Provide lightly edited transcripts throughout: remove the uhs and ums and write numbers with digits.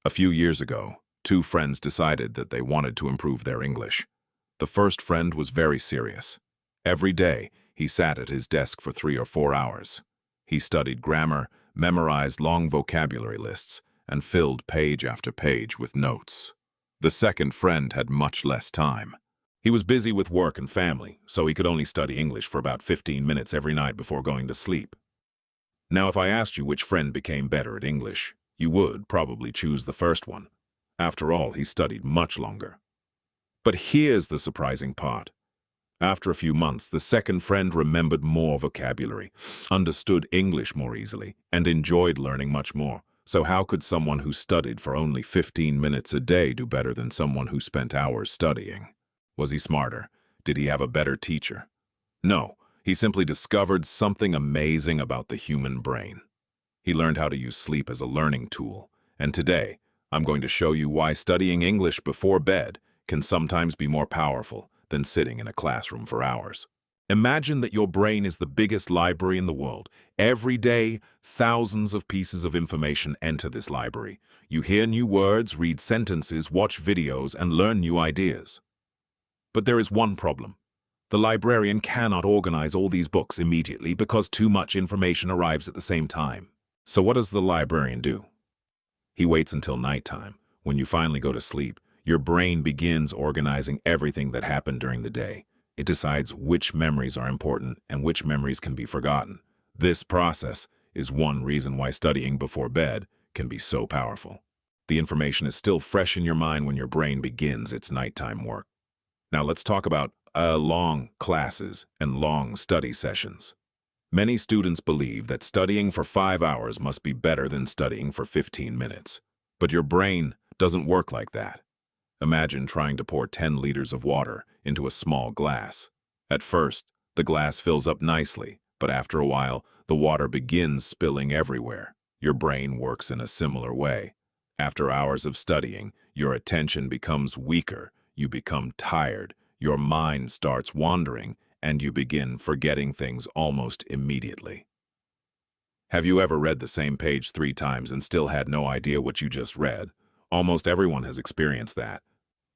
A few years ago, two friends decided that they wanted to improve their English. The first friend was very serious. Every day, he sat at his desk for 3 or 4 hours. He studied grammar, memorized long vocabulary lists, and filled page after page with notes. The second friend had much less time. He was busy with work and family, so he could only study English for about 15 minutes every night before going to sleep. Now, if I asked you which friend became better at English, you would probably choose the first one. After all, he studied much longer. But here's the surprising part. After a few months, the second friend remembered more vocabulary, understood English more easily, and enjoyed learning much more. So how could someone who studied for only 15 minutes a day do better than someone who spent hours studying? Was he smarter? Did he have a better teacher? No, he simply discovered something amazing about the human brain. He learned how to use sleep as a learning tool, and today, I'm going to show you why studying English before bed can sometimes be more powerful than sitting in a classroom for hours. Imagine that your brain is the biggest library in the world. Every day, thousands of pieces of information enter this library. You hear new words, read sentences, watch videos, and learn new ideas. But there is one problem. The librarian cannot organize all these books immediately because too much information arrives at the same time. So what does the librarian do? He waits until nighttime. When you finally go to sleep, your brain begins organizing everything that happened during the day. It decides which memories are important and which memories can be forgotten. This process is one reason why studying before bed can be so powerful. The information is still fresh in your mind when your brain begins its nighttime work. Now let's talk about long classes and long study sessions. Many students believe that studying for 5 hours must be better than studying for 15 minutes. But your brain doesn't work like that. Imagine trying to pour 10 liters of water into a small glass. At first, the glass fills up nicely, but after a while, the water begins spilling everywhere. Your brain works in a similar way. After hours of studying, your attention becomes weaker, you become tired, your mind starts wandering, and you begin forgetting things almost immediately. Have you ever read the same page 3 times and still had no idea what you just read? Almost everyone has experienced that.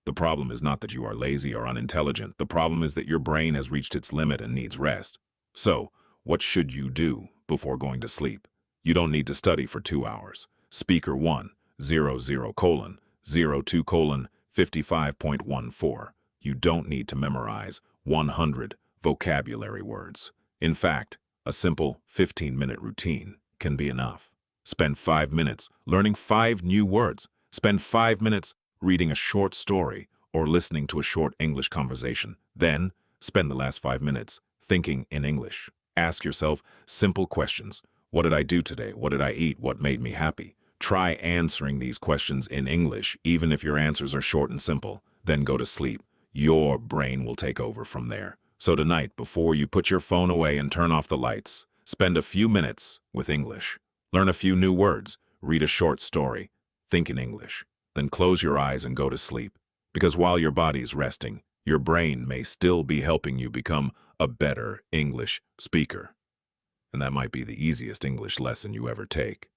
The problem is not that you are lazy or unintelligent. The problem is that your brain has reached its limit and needs rest. So, what should you do before going to sleep? You don't need to study for 2 hours. Speaker 1, 00:02:55.14. You don't need to memorize 100 vocabulary words. In fact, a simple 15-minute routine can be enough. Spend 5 minutes learning 5 new words. Spend 5 minutes reading a short story or listening to a short English conversation. Then, spend the last 5 minutes thinking in English. Ask yourself simple questions. What did I do today? What did I eat? What made me happy? Try answering these questions in English, even if your answers are short and simple. Then go to sleep. Your brain will take over from there. So tonight, before you put your phone away and turn off the lights, spend a few minutes with English. Learn a few new words. Read a short story. Think in English. Then close your eyes and go to sleep. Because while your body's resting, your brain may still be helping you become a better English speaker. And that might be the easiest English lesson you ever take.